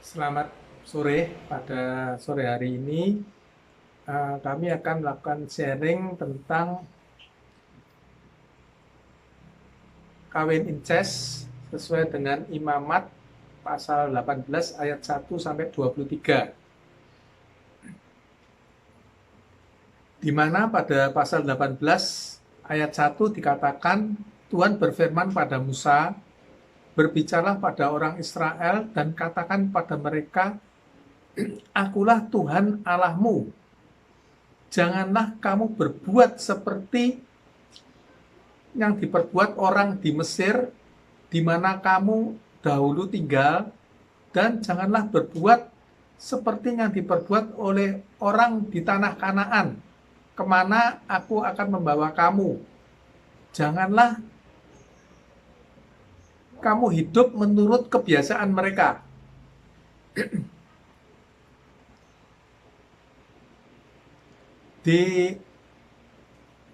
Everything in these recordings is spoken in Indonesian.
Selamat sore. Pada sore hari ini kami akan melakukan sharing tentang kawin incest sesuai dengan Imamat pasal 18 ayat 1 sampai 23. Di mana pada pasal 18 ayat 1 dikatakan Tuhan berfirman pada Musa, "Berbicaralah pada orang Israel dan katakan pada mereka, Akulah Tuhan Allahmu. Janganlah kamu berbuat seperti yang diperbuat orang di Mesir, di mana kamu dahulu tinggal, dan janganlah berbuat seperti yang diperbuat oleh orang di tanah Kanaan, kemana aku akan membawa kamu. Janganlah kamu hidup menurut kebiasaan mereka." Di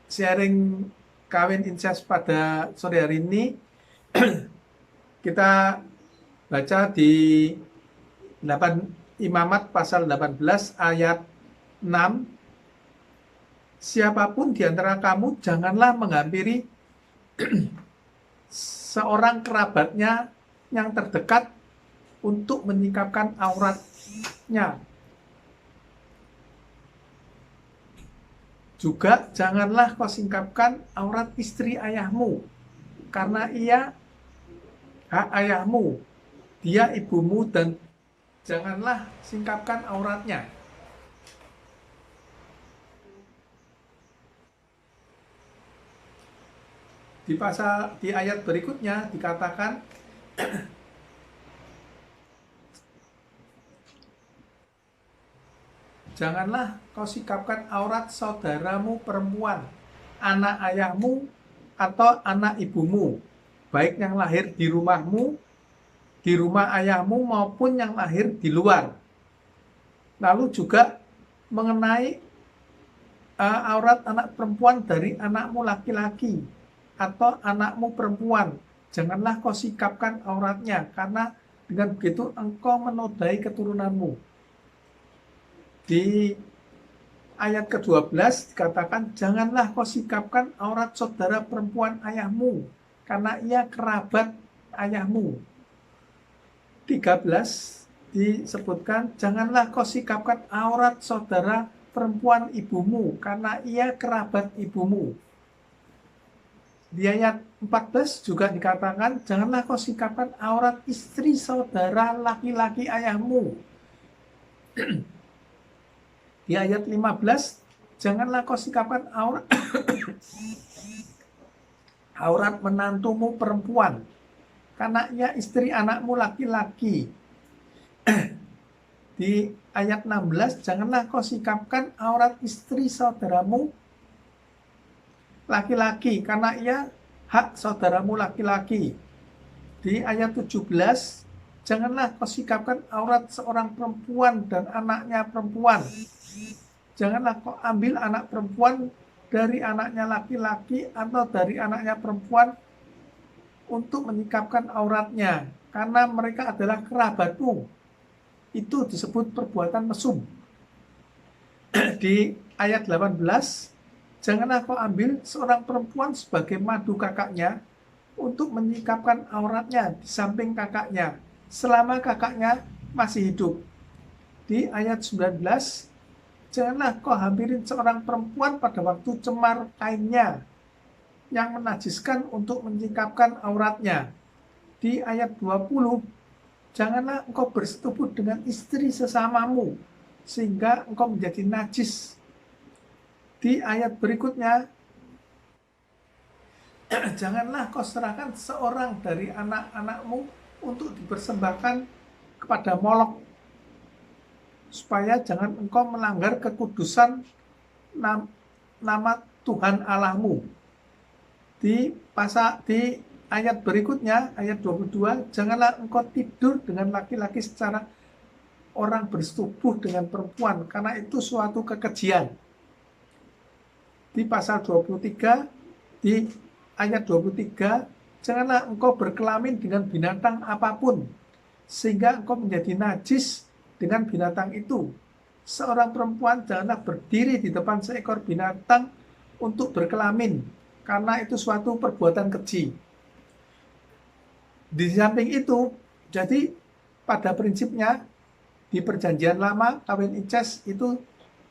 sharing kawin incest pada sore hari ini, kita baca di 8 Imamat pasal 18 ayat 6. "Siapapun di antara kamu janganlah menghampiri seorang kerabatnya yang terdekat untuk menyingkapkan auratnya. Juga janganlah kau singkapkan aurat istri ayahmu, karena ia hak ayahmu, dia ibumu, dan janganlah singkapkan auratnya." Di ayat berikutnya dikatakan, "Janganlah kau sikapkan aurat saudaramu perempuan, anak ayahmu atau anak ibumu, baik yang lahir di rumahmu, di rumah ayahmu, maupun yang lahir di luar." Lalu juga mengenai aurat anak perempuan dari anakmu laki-laki atau anakmu perempuan, janganlah kau sikapkan auratnya, karena dengan begitu engkau menodai keturunanmu. Di ayat ke-12 dikatakan, "Janganlah kau sikapkan aurat saudara perempuan ayahmu, karena ia kerabat ayahmu." 13 disebutkan, "Janganlah kau sikapkan aurat saudara perempuan ibumu, karena ia kerabat ibumu." Di ayat 14 juga dikatakan, "Janganlah kau sikapkan aurat istri saudara laki-laki ayahmu." Di ayat 15, "Janganlah kau sikapkan aurat menantumu perempuan, karena ia istri anakmu laki-laki." Di ayat 16, "Janganlah kau sikapkan aurat istri saudaramu laki-laki, karena ia hak saudaramu laki-laki." Di ayat 17, "Janganlah kau sikapkan aurat seorang perempuan dan anaknya perempuan. Janganlah kau ambil anak perempuan dari anaknya laki-laki atau dari anaknya perempuan untuk menyikapkan auratnya, karena mereka adalah kerabatmu." Itu disebut perbuatan mesum. Di ayat 18, "Janganlah kau ambil seorang perempuan sebagai madu kakaknya untuk menyikapkan auratnya di samping kakaknya, selama kakaknya masih hidup." Di ayat 19, "Janganlah kau hampirin seorang perempuan pada waktu cemar kainnya yang menajiskan untuk menyingkapkan auratnya." Di ayat 20, "Janganlah engkau bersetubuh dengan istri sesamamu, sehingga engkau menjadi najis." Di ayat berikutnya, "Janganlah kau serahkan seorang dari anak-anakmu untuk dipersembahkan kepada Molok, supaya jangan engkau melanggar kekudusan nama Tuhan Allahmu." Di ayat berikutnya, ayat 22, "Janganlah engkau tidur dengan laki-laki secara orang bersetubuh dengan perempuan, karena itu suatu kekejian." Di pasal 23, di ayat 23, "Janganlah engkau berkelamin dengan binatang apapun, sehingga engkau menjadi najis dengan binatang itu. Seorang perempuan janganlah berdiri di depan seekor binatang untuk berkelamin, karena itu suatu perbuatan keji. Di samping itu, jadi pada prinsipnya di perjanjian lama kawin incest itu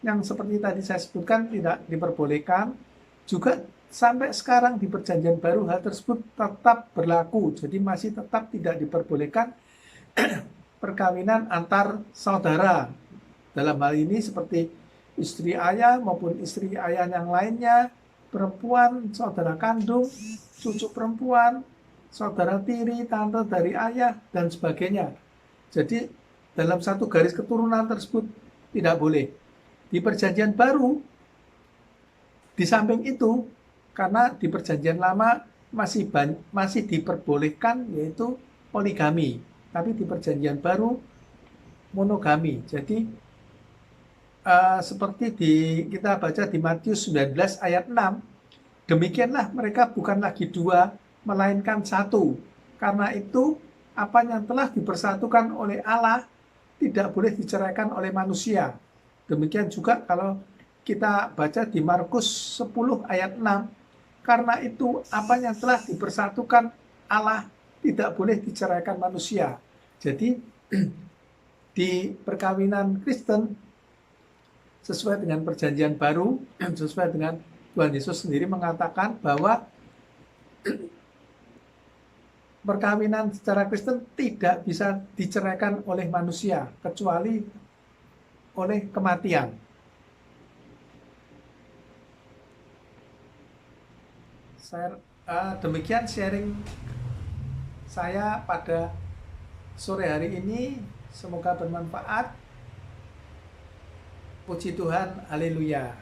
yang seperti tadi saya sebutkan tidak diperbolehkan. Juga sampai sekarang di perjanjian baru hal tersebut tetap berlaku. Jadi masih tetap tidak diperbolehkan perkawinan antar saudara. Dalam hal ini seperti istri ayah maupun istri ayah yang lainnya, perempuan, saudara kandung, cucu perempuan, saudara tiri, tante dari ayah, dan sebagainya. Jadi dalam satu garis keturunan tersebut tidak boleh. Di perjanjian baru, di samping itu, karena di perjanjian lama masih diperbolehkan yaitu poligami, tapi di perjanjian baru monogami. Jadi seperti kita baca di Matius 19 ayat 6, demikianlah mereka bukan lagi dua, melainkan satu. Karena itu, apa yang telah dipersatukan oleh Allah tidak boleh diceraikan oleh manusia. Demikian juga kalau kita baca di Markus 10 ayat 6, karena itu apa yang telah dipersatukan Allah tidak boleh diceraikan manusia. Jadi di perkawinan Kristen sesuai dengan perjanjian baru, sesuai dengan Tuhan Yesus sendiri mengatakan bahwa perkawinan secara Kristen tidak bisa diceraikan oleh manusia kecuali oleh kematian. Demikian sharing saya pada sore hari ini, semoga bermanfaat. Puji Tuhan, haleluya.